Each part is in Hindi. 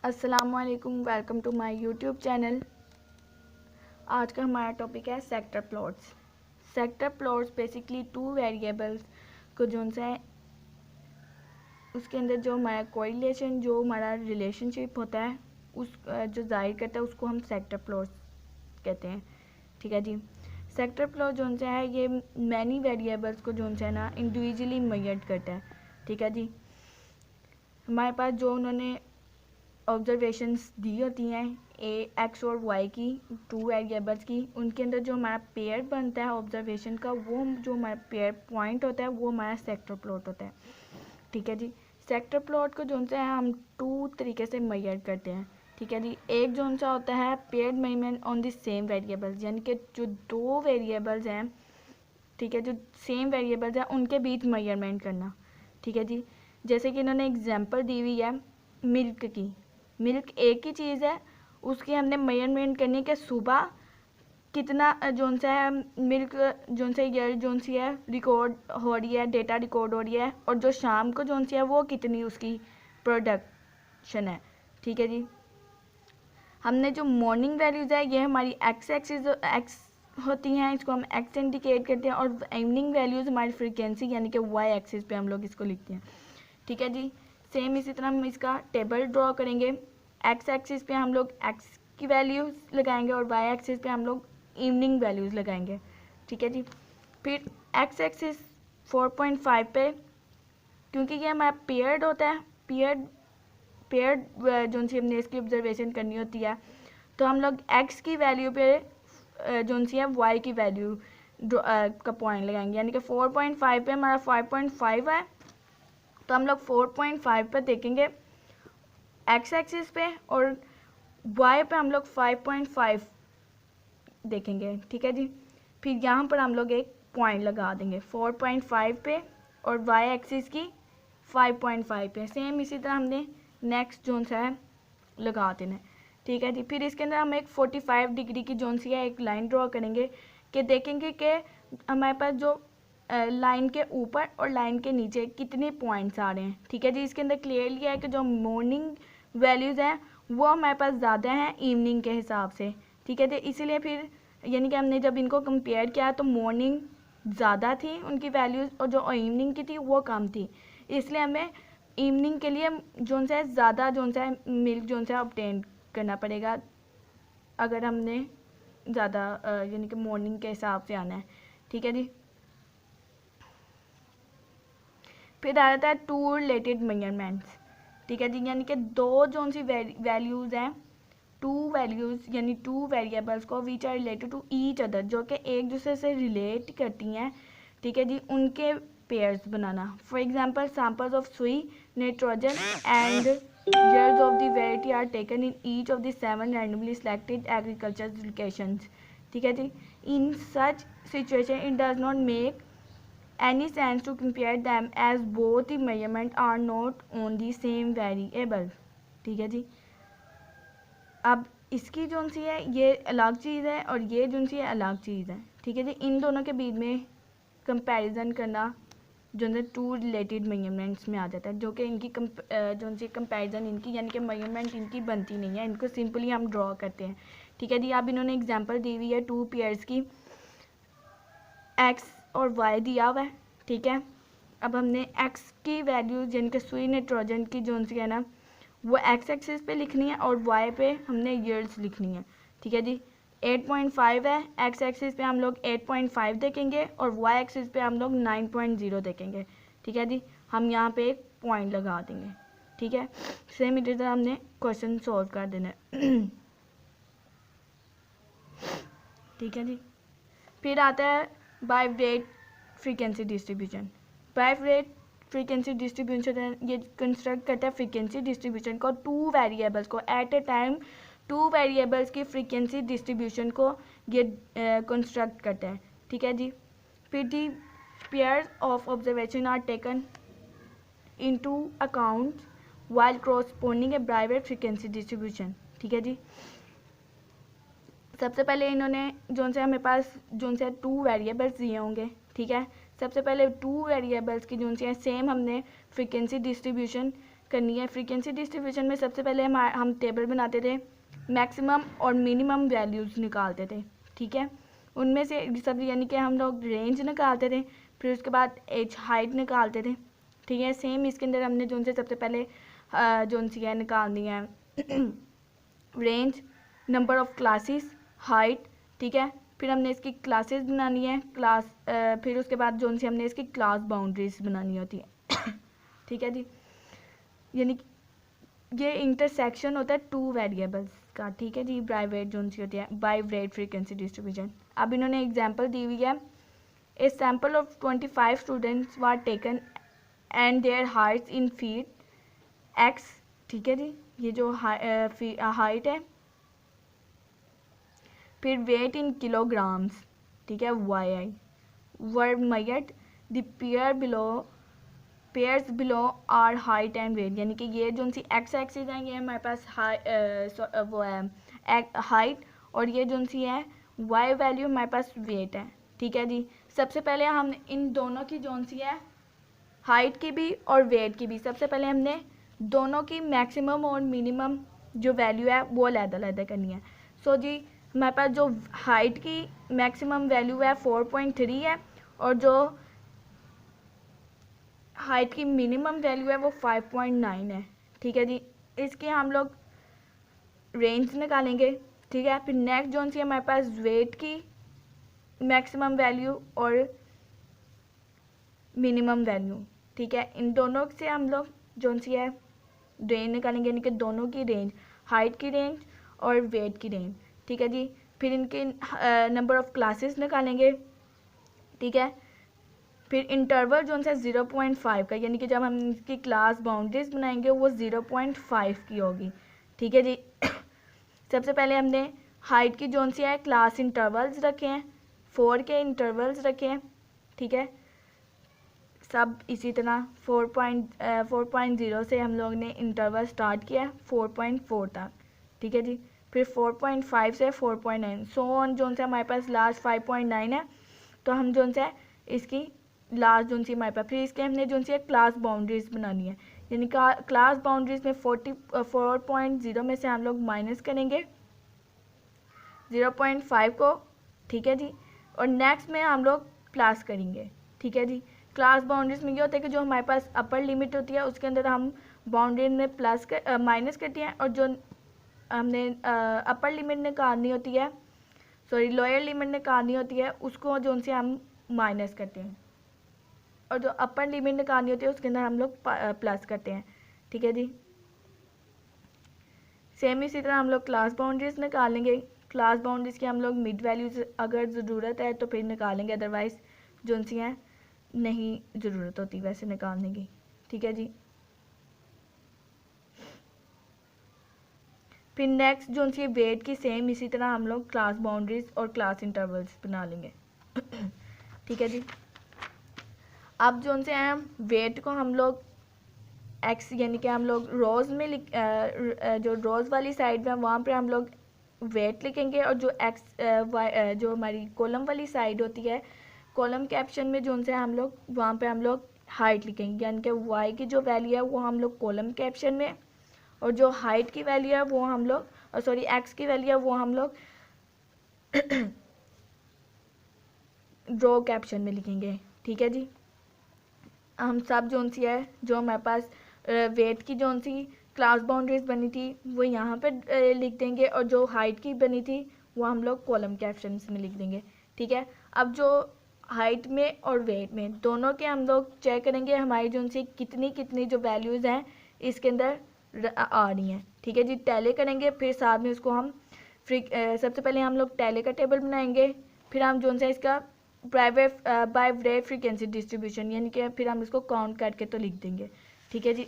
अस्सलामुअलैकुम, welcome to my YouTube channel. आज का हमारा टॉपिक है scatter plots. Scatter plots basically two variables को जो है उसके अंदर जो हमारा कोरिलेशन, जो हमारा रिलेशनशिप होता है उस जो जाहिर करता है उसको हम सेक्टर प्लॉट्स कहते हैं। ठीक है जी। सेक्टर प्लॉट जो है ये मैनी वेरिएबल्स को जो है ना इंडिविजुअली मेजर करता है। ठीक है जी। हमारे पास जो उन्होंने ऑब्जर्वेशंस दी होती हैं एक्स और वाई की, टू वेरिएबल्स की, उनके अंदर जो हमारा पेयर बनता है ऑब्जर्वेशन का, वो जो हमारा पेयर पॉइंट होता है वो हमारा सेक्टर प्लॉट होता है। ठीक है जी। सेक्टर प्लॉट को जो है हम टू तरीके से मेजर करते हैं। ठीक है जी। एक जो होता है paired measurement on the same variables, यानी कि जो दो वेरिएबल्स हैं, ठीक है, जो सेम वेरिएबल्स हैं उनके बीच मेजरमेंट करना। ठीक है जी। जैसे कि इन्होंने एग्जांपल दी हुई है मिल्क की। मिल्क एक ही चीज़ है, उसकी हमने मेजरमेंट करनी कि सुबह कितना जोन सा है मिल्क जोन से ईयर जोन सी है रिकॉर्ड हो रही है, डेटा रिकॉर्ड हो रही है, और जो शाम को जोन सी है वो कितनी उसकी प्रोडक्शन है। ठीक है जी। हमने जो मॉर्निंग वैल्यूज़ है ये हमारी एक्स एक्सिस एक्स होती हैं, इसको हम एक्स इंडिकेट करते हैं, और इवनिंग वैल्यूज़ हमारी फ्रीक्वेंसी यानी कि वाई एक्सिस पे हम लोग इसको लिखते हैं। ठीक है जी। सेम इसी तरह हम इसका टेबल ड्रॉ करेंगे। एक्स एक्सिस पे हम लोग एक्स की वैल्यूज़ लगाएंगे और वाई एक्सिस पे हम लोग इवनिंग वैल्यूज़ लगाएंगे। ठीक है जी। फिर एक्स एक्सिस 4.5 पे, क्योंकि ये हमारा पेयर्ड होता है, पेयर्ड जो सी हमने इसकी ऑब्जर्वेशन करनी होती है, तो हम लोग एक्स की वैल्यू पे जो सी है वाई की वैल्यू का पॉइंट लगाएंगे, यानी कि 4.5 पे हमारा 5.5 है, तो हम लोग 4.5 पे देखेंगे एक्स एक्सिस पे, और वाई पे हम लोग 5.5 देखेंगे। ठीक है जी। फिर यहाँ पर हम लोग एक पॉइंट लगा देंगे 4.5 पे और वाई एक्सिस की 5.5 पे। सेम इसी तरह हमने नेक्स्ट जोन सा है लगा देना है। ठीक है जी। फिर इसके अंदर हम एक 45 डिग्री की जोन सी है एक लाइन ड्रॉ करेंगे कि देखेंगे कि हमारे पास जो लाइन के ऊपर और लाइन के नीचे कितने पॉइंट्स आ रहे हैं। ठीक है जी। इसके अंदर क्लियरली है कि जो मॉर्निंग वैल्यूज़ हैं वो हमारे पास ज़्यादा हैं इवनिंग के हिसाब से। ठीक है जी। इसीलिए फिर यानी कि हमने जब इनको कंपेयर किया तो मॉर्निंग ज़्यादा थी उनकी वैल्यूज़ और जो इवनिंग की थी वो कम थी, इसलिए हमें इवनिंग के लिए जोन सा ज़्यादा जोन सा मिल्क जोन सा ऑब्टेन करना पड़ेगा अगर हमने ज़्यादा यानी कि मॉर्निंग के हिसाब से आना है। ठीक है जी। फिर आ जाता है टू रिलेटेड मेजरमेंट्स। ठीक है जी। यानी कि दो जोन सी वैल्यूज़ हैं, टू वैल्यूज़ यानी टू वेरिएबल्स को which are related to each other, जो कि एक दूसरे से रिलेट करती हैं। ठीक है जी। उनके पेयर्स बनाना। फॉर एग्जांपल सैंपल्स ऑफ सुई, nitrogen and years of the variety are taken in each of the 7 randomly selected agricultural locations. ठीक है जी। In such situation it does not make any sense to compare them as both the measurement are not on the same variable. ठीक है जी। अब इसकी जो सी है ये अलग चीज़ है और ये जो सी है अलग चीज़ है। ठीक है जी। इन दोनों के बीच में कंपैरिजन करना जो है टू रिलेटेड मेजरमेंट्स में आ जाता है, जो कि इनकी जो सी कंपैरिजन इनकी यानी कि मेजरमेंट इनकी बनती नहीं है, इनको सिंपली हम ड्रॉ करते हैं। ठीक है जी। अब इन्होंने एग्जांपल दी हुई है टू पेयर्स की, एक्स और वाई दिया हुआ है। ठीक है। अब हमने एक्स की वैल्यू जिनके सुई नाइट्रोजन की जो सी है ना वो एक्स एक्सिस पे लिखनी है और वाई पे हमने ईयर्स लिखनी है। ठीक है जी। 8.5 है, एक्स एक्सिस पे हम लोग 8.5 देखेंगे और वाई एक्सिस पे हम लोग 9.0 देखेंगे। ठीक है जी। हम यहाँ पे एक पॉइंट लगा देंगे। ठीक है। सेम इसी तरह हमने क्वेश्चन सॉल्व कर देना है। ठीक है जी। फिर आता है bivariate frequency distribution. Bivariate frequency distribution ये कंस्ट्रक्ट करता है फ्रीक्वेंसी डिस्ट्रीब्यूशन को टू वेरिएबल्स को at a time, two variables की फ्रीक्वेंसी डिस्ट्रीब्यूशन को ये कंस्ट्रक्ट करता है। ठीक है जी। फिर the pairs of observation are taken into account while corresponding a private frequency distribution. ठीक है जी। सबसे पहले इन्होंने जो से हमें पास जो से टू वेरिएबल्स दिए होंगे। ठीक है। सबसे पहले टू वेरिएबल्स की जो सी है सेम हमने फ्रीक्वेंसी डिस्ट्रीब्यूशन करनी है। फ्रीक्वेंसी डिस्ट्रीब्यूशन में सबसे पहले हम टेबल बनाते थे, मैक्सिमम और मिनिमम वैल्यूज़ निकालते थे, ठीक है। उनमें से सब यानी कि हम लोग रेंज निकालते थे, फिर उसके बाद एज हाइट निकालते थे, ठीक है। सेम इसके अंदर हमने जो उनसे सबसे पहले जो सी है निकालनी है range, number of classes, height, ठीक है। फिर हमने इसकी क्लासेस बनानी है, फिर उसके बाद जो सी हमने इसकी क्लास बाउंड्रीज बनानी होती है ठीक है जी। यानी ये इंटरसेक्शन होता है टू वेरिएबल्स का, ठीक है जी। बाई जो सी होती है बाई वेट फ्रीक्वेंसी डिस्ट्रीब्यूशन। अब इन्होंने एग्जांपल दी हुई है, ए sample of 25 students were taken and there heights in feet x, ठीक है जी। ये जो हाइट है, फिर वेट इन किलोग्राम्स, ठीक है, y i were measured the pairs below are height and weight. यानी कि ये जो सी एक्स एक्सिस है ये हमारे पास वो है हाइट, और ये जो सी है वाई वैल्यू हमारे पास वेट है, ठीक है जी। सबसे पहले हम इन दोनों की जो सी है हाइट की भी और वेट की भी, सबसे पहले हमने दोनों की मैक्सिमम और मिनिमम जो वैल्यू है वो अलग-अलग करनी है। सो जी हमारे पास जो हाइट की मैक्सिमम वैल्यू है 4.3 है, और जो हाइट की मिनिमम वैल्यू है वो 5.9 है, ठीक है जी। इसकी हम लोग रेंज निकालेंगे, ठीक है। फिर नेक्स्ट जोन सी हमारे पास वेट की मैक्सिमम वैल्यू और मिनिमम वैल्यू, ठीक है। इन दोनों से हम लोग जोन सी है रेंज निकालेंगे, यानी कि दोनों की रेंज, हाइट की रेंज और वेट की रेंज, ठीक है जी। फिर इनके नंबर ऑफ़ क्लासेस निकालेंगे, ठीक है। फिर इंटरवल जो है 0.5 का, यानी कि जब हम इसकी क्लास बाउंड्रीज बनाएंगे वो 0.5 की होगी, ठीक है जी सबसे पहले हमने हाइट की जोन सी है क्लास इंटरवल्स रखे हैं, 4 के इंटरवल्स रखे हैं, ठीक है। सब इसी तरह 4.0 से हम लोग ने इंटरवल स्टार्ट किया 4.4 तक, ठीक है जी। फिर 4.5 से 4.9 सो ऑन जोन से हमारे पास लास्ट 5.9 है, तो हम जोन से इसकी लास्ट जोन सी हमारे पास, फिर इसके हमने जोन सी क्लास बाउंड्रीज बनानी है, यानी क्लास बाउंड्रीज में 4.0 में से हम लोग माइनस करेंगे 0.5 को, ठीक है जी। और नेक्स्ट में हम लोग प्लस करेंगे, ठीक है जी। क्लास बाउंड्रीज में ये होता है कि जो हमारे पास अपर लिमिट होती है उसके अंदर हम बाउंड्री में माइनस करते हैं, और जो हमने अपर लिमिट निकालनी होती है, सॉरी लोअर लिमिट निकालनी होती है, उसको जो उनसे हम माइनस करते हैं, और जो अपर लिमिट निकालनी होती है उसके अंदर हम लोग प्लस करते हैं, ठीक है जी। सेम इसी तरह हम लोग क्लास बाउंड्रीज निकालेंगे। क्लास बाउंड्रीज की हम लोग मिड वैल्यूज अगर ज़रूरत है तो फिर निकालेंगे, अदरवाइज़ जो सी हैं नहीं ज़रूरत होती वैसे निकालने की, ठीक है जी। फिर नेक्स्ट जो सी वेट की सेम इसी तरह हम लोग क्लास बाउंड्रीज और क्लास इंटरवल्स बना लेंगे ठीक है जी। अब जो से हम वेट को हम लोग एक्स यानी कि हम लोग रोज़ में जो रोज़ वाली साइड में वहाँ पे हम लोग वेट लिखेंगे, और जो एक्स जो हमारी कॉलम वाली साइड होती है कॉलम कैप्शन में जो से हम लोग वहाँ पे हम लोग हाइट लिखेंगे, यानी कि वाई की जो वैल्यू है वो हम लोग कॉलम कैप्शन में, और जो हाइट की वैल्यू है वो हम लोग सॉरी एक्स की वैल्यू है वो हम लोग ड्रॉ कैप्शन में लिखेंगे, ठीक है जी। हम सब जोन सी है जो हमारे पास वेट की जोन सी क्लास बाउंड्रीज बनी थी वो यहाँ पे लिख देंगे, और जो हाइट की बनी थी वो हम लोग कॉलम कैप्शन में लिख देंगे, ठीक है। अब जो हाइट में और वेट में दोनों के हम लोग चेक करेंगे हमारी जोन सी कितनी कितनी जो वैल्यूज़ हैं इसके अंदर आ रही हैं, ठीक है जी। टैली करेंगे, फिर साथ में उसको हम सबसे पहले हम लोग टैली का टेबल बनाएंगे, फिर हम जोन सा इसका private by weight frequency distribution, यानी कि फिर हम इसको काउंट करके तो लिख देंगे, ठीक है जी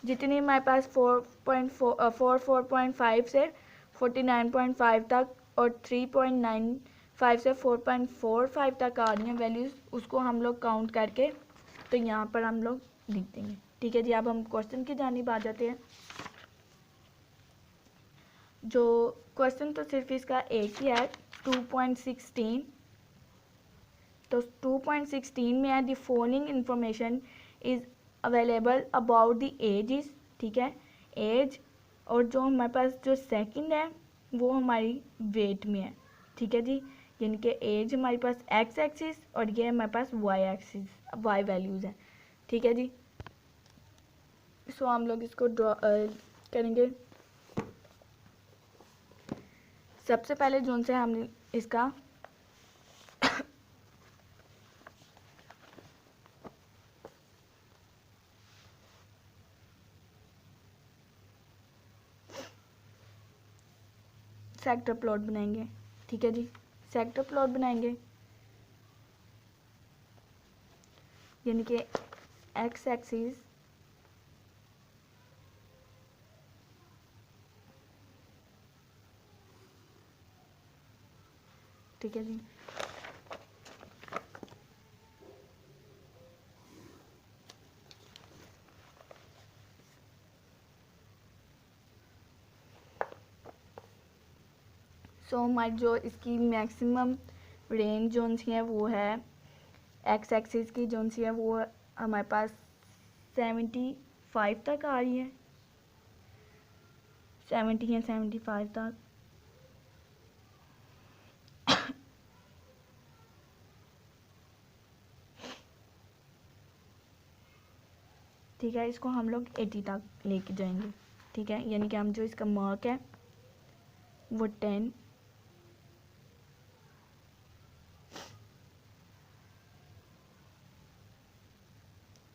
जितनी हमारे पास 4.5 से 49.5 तक और 3.95 से 4.45 तक आ रही हैं वैल्यूज़, उसको हम लोग काउंट करके तो यहाँ पर हम लोग लिख देंगे, ठीक है जी। अब हम क्वेश्चन की जानिब आ जाते हैं। जो क्वेश्चन तो सिर्फ इसका एक ही है 2.16, तो 2.16 में है the following information is available about the age is, ठीक है, एज, और जो हमारे पास जो सेकंड है वो हमारी वेट में है, ठीक है जी, यानी कि एज हमारे पास एक्स एक्सिस और ये हमारे पास वाई एक्सिस, वाई वैल्यूज़ हैं, ठीक है जी। सो हम लोग इसको ड्रॉ करेंगे। सबसे पहले जो से हमने इसका सेक्टर प्लॉट बनाएंगे, ठीक है जी। सेक्टर प्लॉट बनाएंगे यानी कि एक्स एक्सिस ठीक है जी। सो हमारी जो इसकी मैक्सिमम रेंज जोन सी है वो है एक्स एक्सिस की जोन सी है वो हमारे पास 75 तक आ रही है, 70 या 75 तक। ठीक है, इसको हम लोग 80 तक लेके जाएंगे, ठीक है, यानी कि हम जो इसका मार्क है वो 10,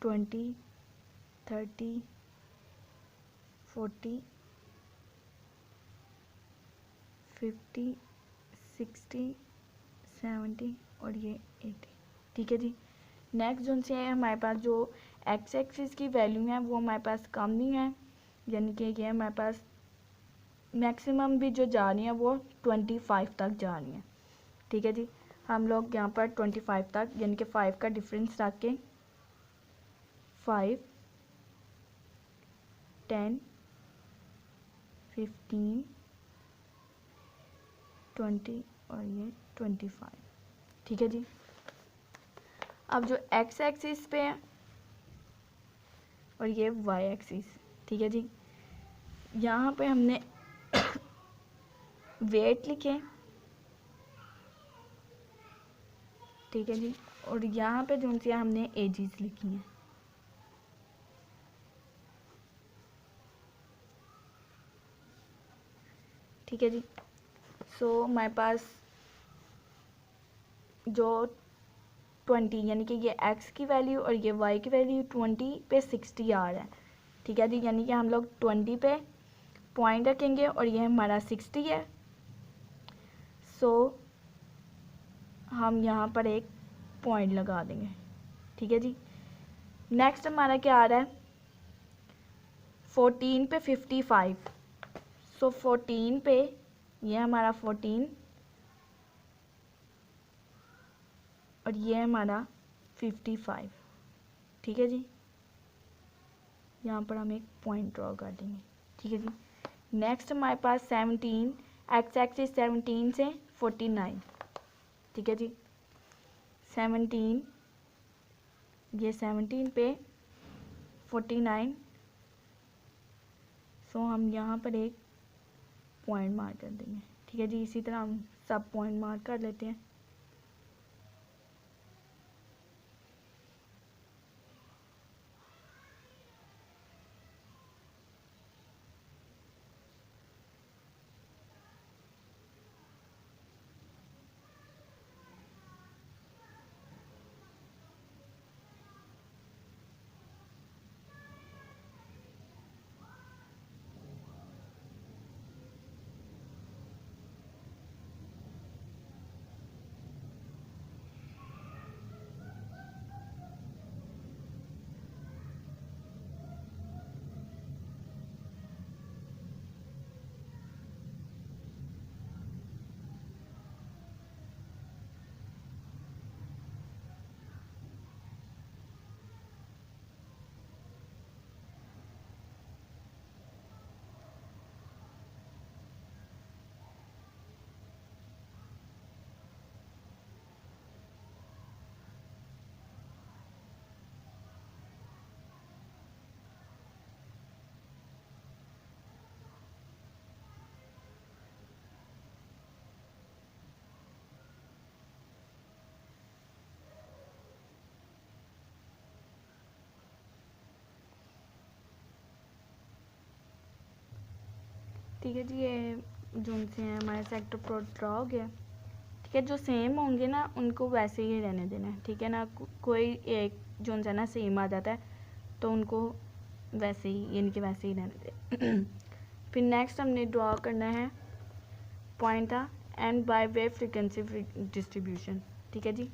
20, 30, 40, 50, 60, 70 और ये 80, ठीक है जी। नेक्स्ट जोन से है हमारे पास जो एक्स एक्सिस की वैल्यू है वो हमारे पास कम नहीं है, यानी कि ये हमारे पास मैक्सिमम भी जो जा रही है वो 25 तक जा रही है, ठीक है जी। हम लोग यहाँ पर 25 तक यानी कि 5 का डिफरेंस रख के 5, 10, 15, 20 और ये 25, ठीक है जी। अब जो एक्स एक्सिस पे है और ये वाई एक्सिस, ठीक है जी, यहाँ पे हमने वेट लिखे, ठीक है जी, और यहाँ पे जो सी हमने एजेस लिखी हैं, ठीक है जी। सो हमारे पास जो 20 यानी कि ये एक्स की वैल्यू और ये वाई की वैल्यू 20 पे 60 आ रहा है, ठीक है जी, यानी कि हम लोग 20 पे पॉइंट रखेंगे और ये हमारा 60 है। सो हम यहाँ पर एक पॉइंट लगा देंगे, ठीक है जी। नेक्स्ट हमारा क्या आ रहा है 14 पे 55, सो 14 पे ये हमारा 14 और ये हमारा 55, ठीक है जी, यहाँ पर हम एक पॉइंट ड्रॉ कर देंगे, ठीक है जी। नेक्स्ट हमारे पास 17, एक्स एक्सिस 17 से 49, ठीक है जी, 17 ये 17 पे 49, सो हम यहाँ पर एक पॉइंट मार्क कर देंगे, ठीक है जी। इसी तरह हम सब पॉइंट मार्क कर लेते हैं। ठीक है जी, ये जो से हैं हमारे सेक्टर प्लॉट ड्रा हो गया। ठीक है, जो सेम होंगे ना उनको वैसे ही रहने देना है। ठीक है ना, कोई एक जो है ना सेम आ जाता है तो उनको वैसे ही यानी कि वैसे ही रहने दें। फिर नेक्स्ट हमने ड्रा करना है पॉइंट था and by wave frequency distribution. ठीक है जी,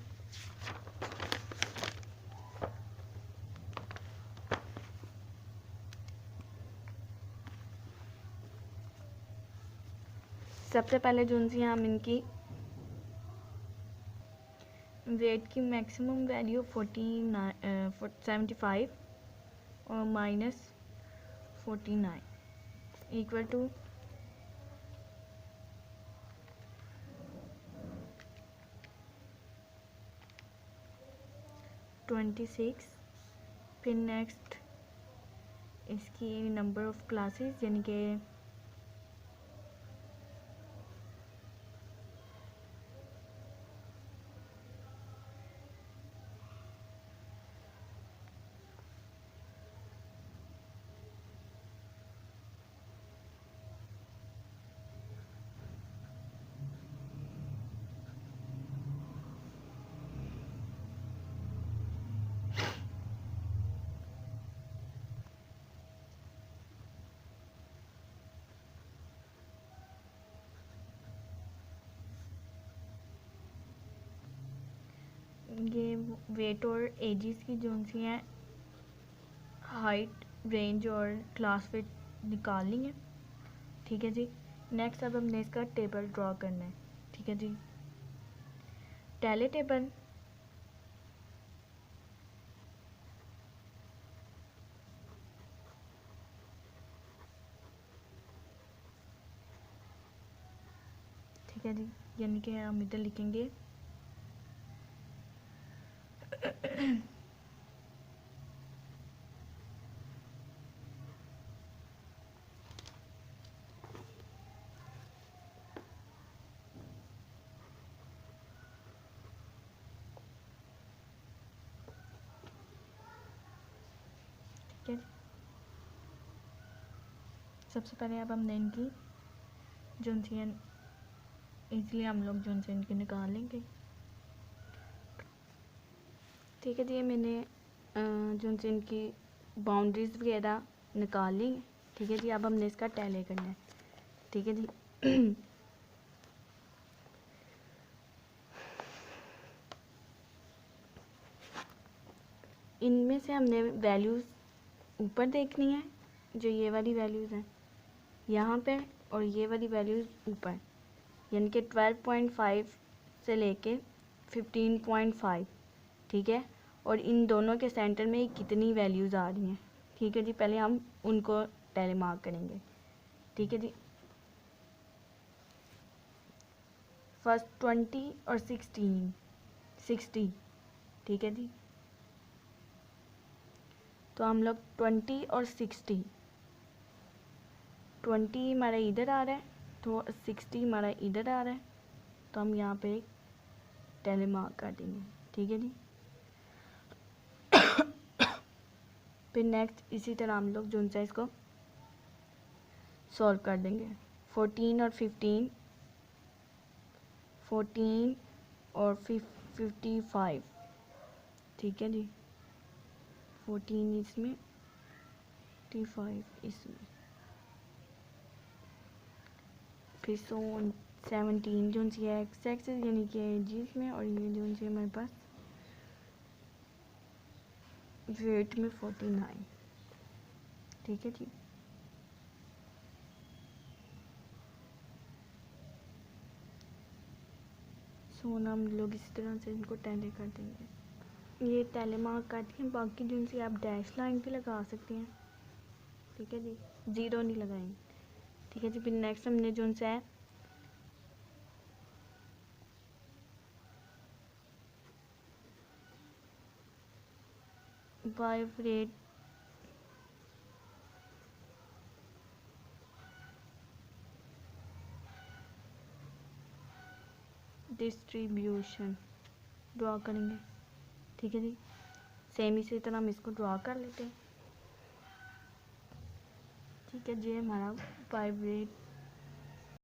सबसे पहले जो सी हम इनकी वेट की मैक्सिमम वैल्यू 75 और -49 इक्वल टू 26। फिर नेक्स्ट इसकी नंबर ऑफ क्लासेस यानी कि ये वेट और एजेस की जो सी हैं हाइट, रेंज और क्लास फिट निकालनी है। ठीक है जी, नेक्स्ट अब हमने इसका टेबल ड्रॉ करना है। ठीक है जी, टैली टेबल ठीक है जी, यानी कि हम इधर लिखेंगे ठीक है, सबसे पहले अब हमने इनकी जो सी इसलिए हम लोग जो से इनकी निकालेंगे। ठीक है जी, मैंने जो से इनकी बाउंड्रीज वगैरह निकाल ली। ठीक है जी, अब हमने इसका टैली करना है। ठीक है जी इनमें से हमने वैल्यूज़ ऊपर देखनी है, जो ये वाली वैल्यूज़ हैं यहाँ पे, और ये वाली वैल्यूज़ ऊपर, यानी कि 12.5 से लेके 15.5। ठीक है, और इन दोनों के सेंटर में कितनी वैल्यूज़ आ रही हैं। ठीक है जी, पहले हम उनको टैली मार्क करेंगे। ठीक है जी, फर्स्ट 20 और 60। ठीक है जी, तो हम लोग 20 और 60, 20 हमारा इधर आ रहा है तो 60 हमारा इधर आ रहा है, तो हम यहाँ पे टैली मार्क कर देंगे। ठीक है जी, फिर नेक्स्ट इसी तरह हम लोग जो सा इसको सॉल्व कर देंगे। 14 और 15, 14 और 55। ठीक है जी, 14 इसमें, 55 इसमें, फिर 17 जो सी है एक्स एक्सिस यानी कि एजीज में, और ये जो सी हमारे पास वेट में 49। ठीक है जी, सोना हम लोग इस तरह से इनको टैली कर देंगे। ये टैली मार्क करती हैं, बाकी जो सी आप डैश लाइन भी लगा सकती हैं। ठीक है जी, ज़ीरो नहीं लगाएंगे। ठीक है जी, फिर नेक्स्ट हमने जो सा है बाय रेट डिस्ट्रीब्यूशन ड्रॉ करेंगे। ठीक है जी, सेम इसी तरह हम इसको ड्रॉ कर लेते हैं। ठीक है जी, हमारा बाय रेट